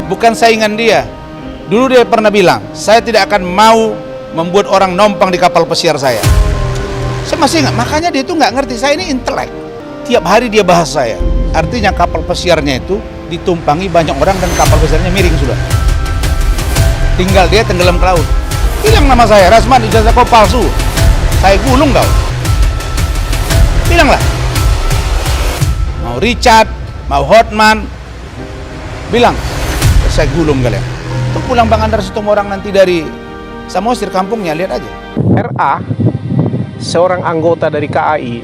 bukan saingan dia. Dulu dia pernah bilang, saya tidak akan mau membuat orang numpang di kapal pesiar saya. Saya masih ingat, makanya dia itu nggak ngerti, saya ini intelek. Tiap hari dia bahas saya. Artinya kapal pesiarnya itu ditumpangi banyak orang dan kapal pesiarnya miring sudah. Tinggal dia tenggelam ke laut. Bilang nama saya, Rasman, ijazah kau palsu. Saya gulung kau. Bilanglah. Mau Richard, mau Hotman, bilang, saya gulung kalian. Itu pulang Bang Andar Sitomorang nanti dari Samosir kampungnya, lihat aja. RA, seorang anggota dari KAI,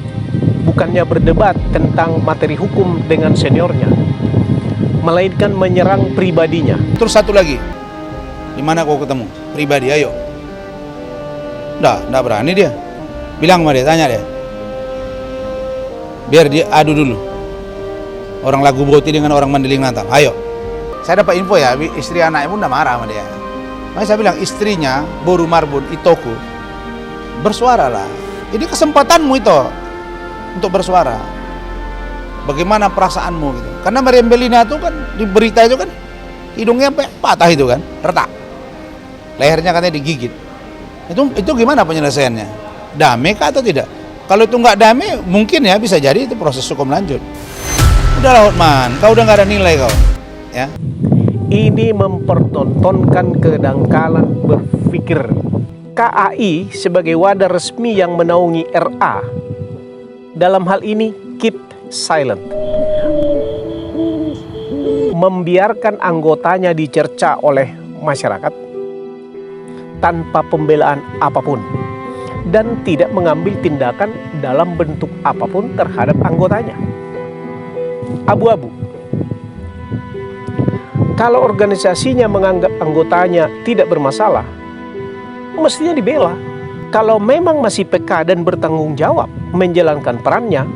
bukannya berdebat tentang materi hukum dengan seniornya, melainkan menyerang pribadinya. Terus satu lagi, di mana kau ketemu? Pribadi, ayo. Nggak berani dia. Bilang sama dia, tanya dia. Biar dia adu dulu. Orang Lagu Boti dengan orang Mandeling Natal, ayo. Saya dapat info ya, istri anaknya pun udah marah sama dia. Makanya saya bilang, istrinya, Boru Marbun, Itoku, bersuaralah. Ini kesempatanmu itu untuk bersuara. Bagaimana perasaanmu gitu. Karena Meriam Bellina itu kan di berita itu kan hidungnya sampai patah itu kan, retak. Lehernya katanya digigit. Itu gimana penyelesaiannya? Damai kah atau tidak? Kalau itu nggak damai, mungkin ya bisa jadi itu proses hukum lanjut. Udahlah Hotman, kau udah nggak ada nilai kau, ya. Ini mempertontonkan kedangkalan berpikir. KAI sebagai wadah resmi yang menaungi RA dalam hal ini keep silent, membiarkan anggotanya dicerca oleh masyarakat tanpa pembelaan apapun dan tidak mengambil tindakan dalam bentuk apapun terhadap anggotanya. Abu-abu. Kalau organisasinya menganggap anggotanya tidak bermasalah, mestinya dibela. Kalau memang masih peka dan bertanggung jawab menjalankan perannya,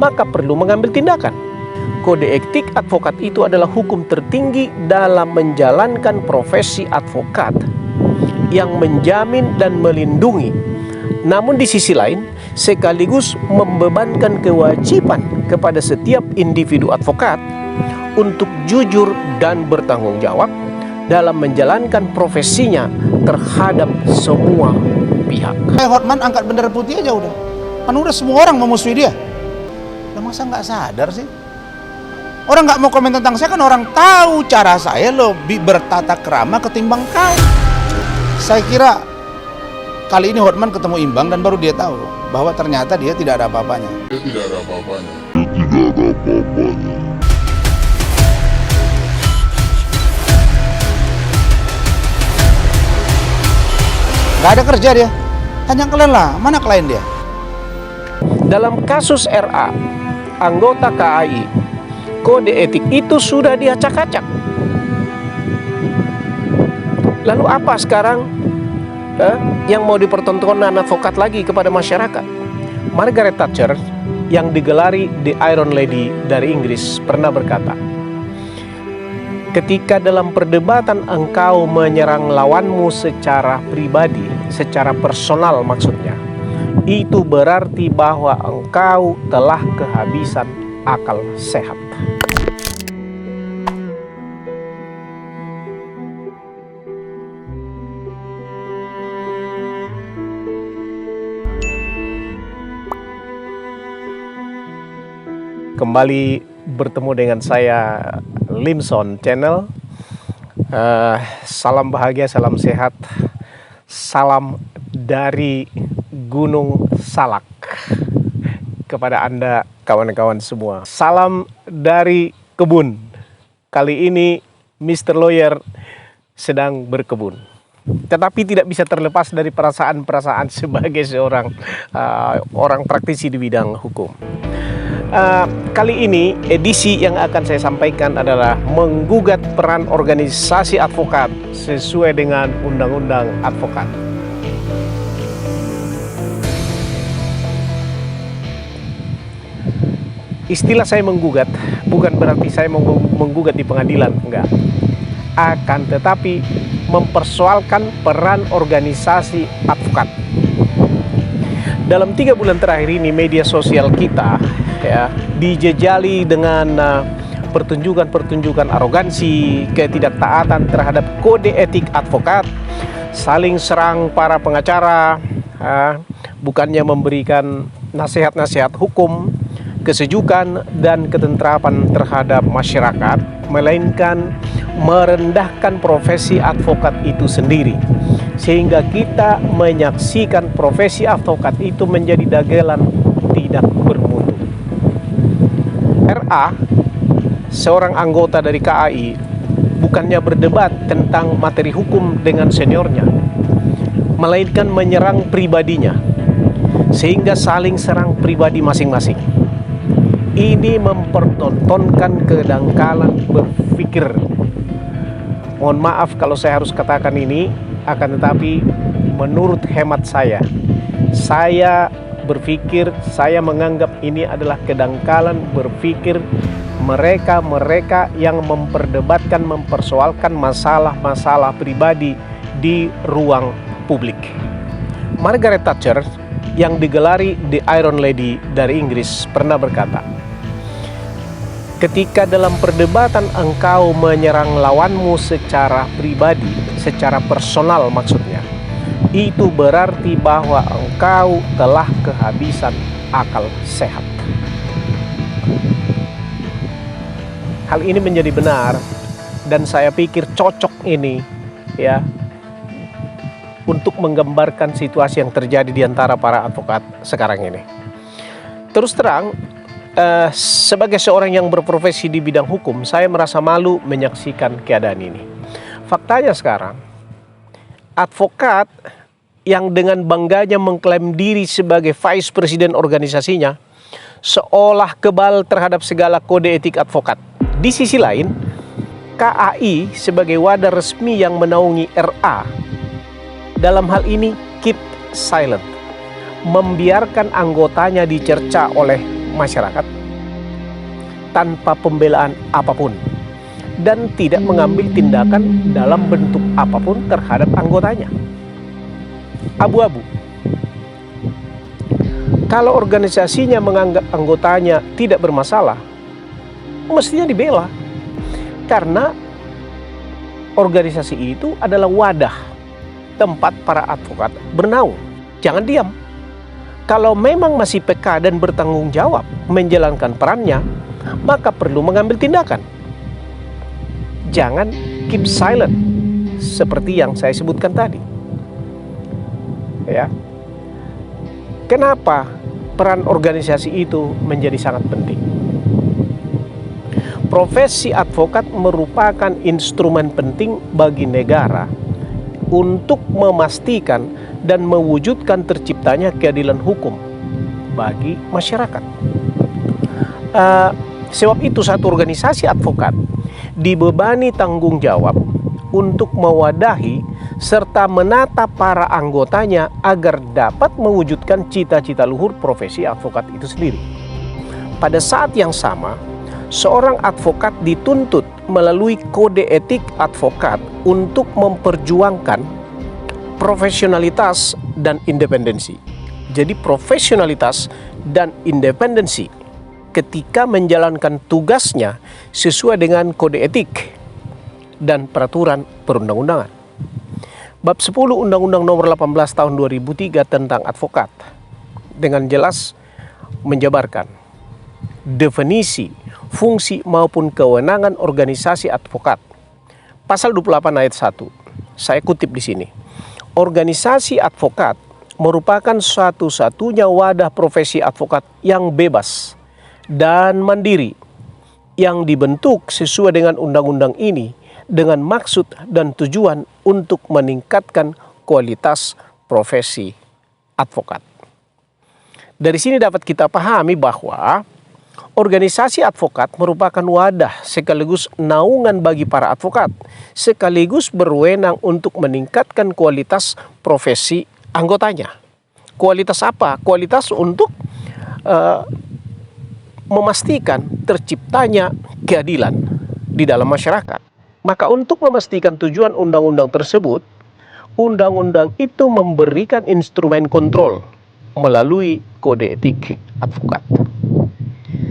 maka perlu mengambil tindakan. Kode etik advokat itu adalah hukum tertinggi dalam menjalankan profesi advokat yang menjamin dan melindungi. Namun di sisi lain, sekaligus membebankan kewajiban kepada setiap individu advokat untuk jujur dan bertanggung jawab dalam menjalankan profesinya terhadap semua pihak. Hotman angkat bendera putih aja udah. Kan udah semua orang memusuhi dia. Lah masa nggak sadar sih? Orang nggak mau komen tentang saya kan orang tahu cara saya lebih bertata krama ketimbang kau. Saya kira kali ini Hotman ketemu imbang dan baru dia tahu bahwa ternyata dia tidak ada apa-apanya. Gak ada kerja dia, hanya kelelahan. Mana klien dia? Dalam kasus RA, anggota KAI, kode etik itu sudah diacak-acak. Lalu apa sekarang yang mau dipertontonkan advokat lagi kepada masyarakat? Margaret Thatcher yang digelari The Iron Lady dari Inggris pernah berkata, ketika dalam perdebatan engkau menyerang lawanmu secara pribadi, secara personal maksudnya, itu berarti bahwa engkau telah kehabisan akal sehat. Kembali bertemu dengan saya, Limson Channel. Salam bahagia, salam sehat, salam dari Gunung Salak kepada Anda kawan-kawan semua. Salam dari kebun. Kali ini Mr. Lawyer sedang berkebun, tetapi tidak bisa terlepas dari perasaan-perasaan sebagai seorang orang praktisi di bidang hukum. Kali ini edisi yang akan saya sampaikan adalah menggugat peran organisasi advokat sesuai dengan Undang-Undang Advokat. Istilah saya menggugat bukan berarti saya menggugat di pengadilan, enggak. Akan tetapi mempersoalkan peran organisasi advokat. Dalam 3 bulan terakhir ini media sosial kita ya dijejali dengan pertunjukan-pertunjukan arogansi, ketidaktaatan terhadap kode etik advokat, saling serang para pengacara, bukannya memberikan nasihat-nasihat hukum, kesejukan dan ketentraman terhadap masyarakat, melainkan merendahkan profesi advokat itu sendiri, sehingga kita menyaksikan profesi advokat itu menjadi dagelan tidak bermutu. RA, seorang anggota dari KAI, bukannya berdebat tentang materi hukum dengan seniornya, melainkan menyerang pribadinya, sehingga saling serang pribadi masing-masing. Ini mempertontonkan kedangkalan berpikir. Mohon maaf kalau saya harus katakan ini, akan tetapi menurut hemat saya berpikir, saya menganggap ini adalah kedangkalan berpikir mereka yang memperdebatkan, mempersoalkan masalah-masalah pribadi di ruang publik. Margaret Thatcher yang digelari The Iron Lady dari Inggris pernah berkata, ketika dalam perdebatan engkau menyerang lawanmu secara pribadi, secara personal maksudnya, itu berarti bahwa engkau telah kehabisan akal sehat. Hal ini menjadi benar dan saya pikir cocok ini ya untuk menggambarkan situasi yang terjadi di antara para advokat sekarang ini. Terus terang, sebagai seorang yang berprofesi di bidang hukum, saya merasa malu menyaksikan keadaan ini. Faktanya sekarang, advokat yang dengan bangganya mengklaim diri sebagai vice president organisasinya, seolah kebal terhadap segala kode etik advokat. Di sisi lain, KAI sebagai wadah resmi yang menaungi RA, dalam hal ini keep silent, membiarkan anggotanya dicerca oleh masyarakat tanpa pembelaan apapun dan tidak mengambil tindakan dalam bentuk apapun terhadap anggotanya. Abu-abu. Kalau organisasinya menganggap anggotanya tidak bermasalah, mestinya dibela, karena organisasi itu adalah wadah tempat para advokat bernaung. Jangan diam. Kalau memang masih peka dan bertanggung jawab menjalankan perannya, maka perlu mengambil tindakan. Jangan keep silent seperti yang saya sebutkan tadi. Ya. Kenapa peran organisasi itu menjadi sangat penting? Profesi advokat merupakan instrumen penting bagi negara untuk memastikan dan mewujudkan terciptanya keadilan hukum bagi masyarakat. Sebab itu satu organisasi advokat dibebani tanggung jawab untuk mewadahi serta menata para anggotanya agar dapat mewujudkan cita-cita luhur profesi advokat itu sendiri. Pada saat yang sama, seorang advokat dituntut melalui kode etik advokat untuk memperjuangkan profesionalitas dan independensi. Jadi profesionalitas dan independensi ketika menjalankan tugasnya sesuai dengan kode etik dan peraturan perundang-undangan. Bab 10 Undang-Undang Nomor 18 Tahun 2003 tentang advokat dengan jelas menjabarkan definisi, fungsi maupun kewenangan organisasi advokat. Pasal 28 ayat 1. Saya kutip di sini. Organisasi advokat merupakan satu-satunya wadah profesi advokat yang bebas dan mandiri yang dibentuk sesuai dengan undang-undang ini dengan maksud dan tujuan untuk meningkatkan kualitas profesi advokat. Dari sini dapat kita pahami bahwa organisasi advokat merupakan wadah sekaligus naungan bagi para advokat, sekaligus berwenang untuk meningkatkan kualitas profesi anggotanya. Kualitas apa? Kualitas untuk memastikan terciptanya keadilan di dalam masyarakat. Maka untuk memastikan tujuan undang-undang tersebut, undang-undang itu memberikan instrumen kontrol melalui kode etik advokat.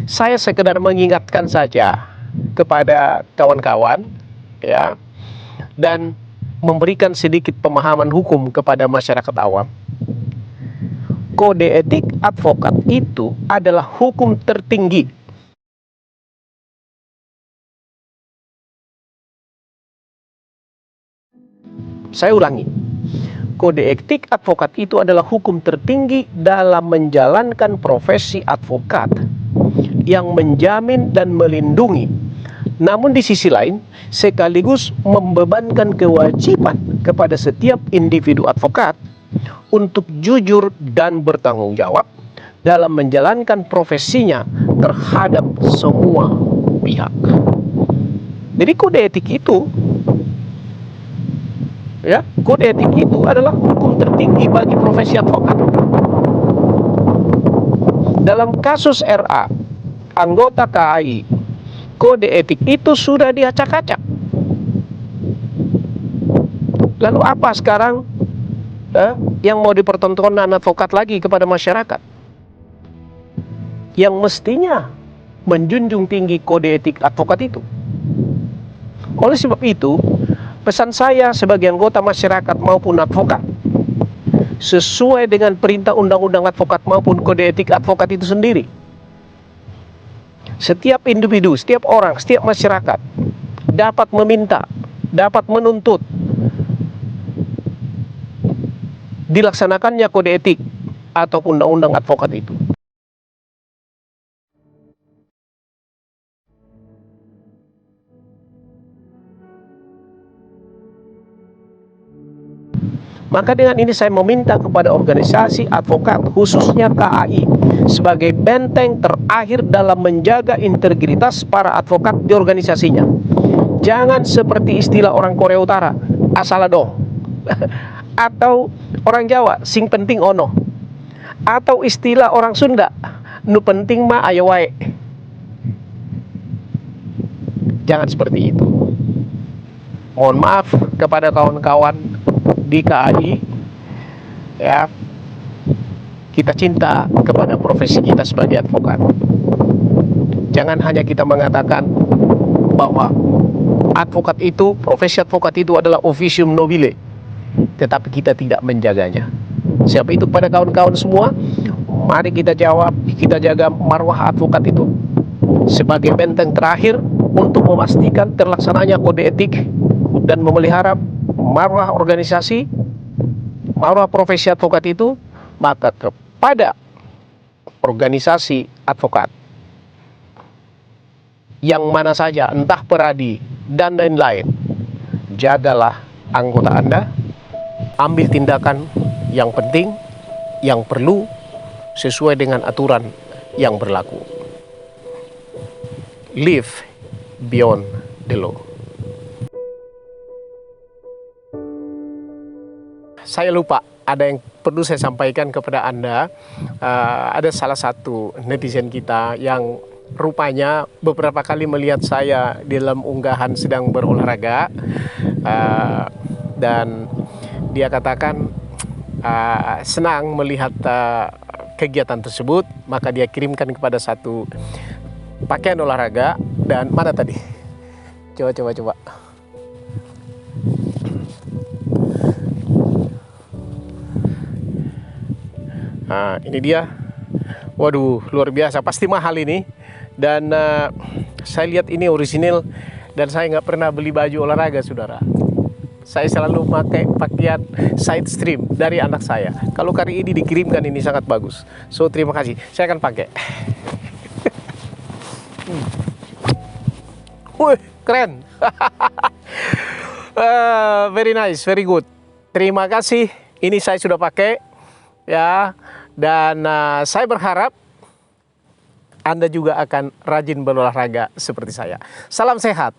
Saya sekedar mengingatkan saja kepada kawan-kawan, ya, dan memberikan sedikit pemahaman hukum kepada masyarakat awam. Kode etik advokat itu adalah hukum tertinggi. Saya ulangi, kode etik advokat itu adalah hukum tertinggi dalam menjalankan profesi advokat yang menjamin dan melindungi, namun di sisi lain sekaligus membebankan kewajiban kepada setiap individu advokat untuk jujur dan bertanggung jawab dalam menjalankan profesinya terhadap semua pihak. Jadi kode etik itu, ya, kode etik itu adalah hukum tertinggi bagi profesi advokat. Dalam kasus RA, anggota KAI, kode etik itu sudah diacak-acak. Lalu apa sekarang yang mau dipertontonkan advokat lagi kepada masyarakat? Yang mestinya menjunjung tinggi kode etik advokat itu. Oleh sebab itu, pesan saya sebagai anggota masyarakat maupun advokat, sesuai dengan perintah undang-undang advokat maupun kode etik advokat itu sendiri, setiap individu, setiap orang, setiap masyarakat dapat meminta, dapat menuntut dilaksanakannya kode etik ataupun undang-undang advokat itu. Maka dengan ini saya meminta kepada organisasi advokat, khususnya KAI, sebagai benteng terakhir dalam menjaga integritas para advokat di organisasinya. Jangan seperti istilah orang Korea Utara, asalado, atau orang Jawa, sing penting ono, atau istilah orang Sunda, nu penting mah ayo wae. Jangan seperti itu. Mohon maaf kepada kawan-kawan di KAI, ya, kita cinta kepada profesi kita sebagai advokat. Jangan hanya kita mengatakan bahwa advokat itu, profesi advokat itu adalah officium nobile, tetapi kita tidak menjaganya. Siapa itu pada kawan-kawan semua, mari kita jaga marwah advokat itu sebagai benteng terakhir untuk memastikan terlaksananya kode etik dan memelihara marwah organisasi, marwah profesi advokat itu. Maka kepada organisasi advokat yang mana saja, entah peradi dan lain-lain, jagalah anggota Anda, ambil tindakan yang penting, yang perlu, sesuai dengan aturan yang berlaku. Live beyond the law. Saya lupa, ada yang perlu saya sampaikan kepada Anda. Ada salah satu netizen kita yang rupanya beberapa kali melihat saya di dalam unggahan sedang berolahraga, dan dia katakan senang melihat kegiatan tersebut. Maka dia kirimkan kepada satu pakaian olahraga. Dan mana tadi? Coba. Nah, ini dia. Waduh, luar biasa, pasti mahal ini. Dan saya lihat ini orisinil, dan saya nggak pernah beli baju olahraga, saudara. Saya selalu pakai pakaian side stream dari anak saya. Kalau kali ini dikirimkan, ini sangat bagus. So, terima kasih. Saya akan pakai. Wih, keren. Very nice, very good. Terima kasih. Ini saya sudah pakai, ya. Dan saya berharap Anda juga akan rajin berolahraga seperti saya. Salam sehat.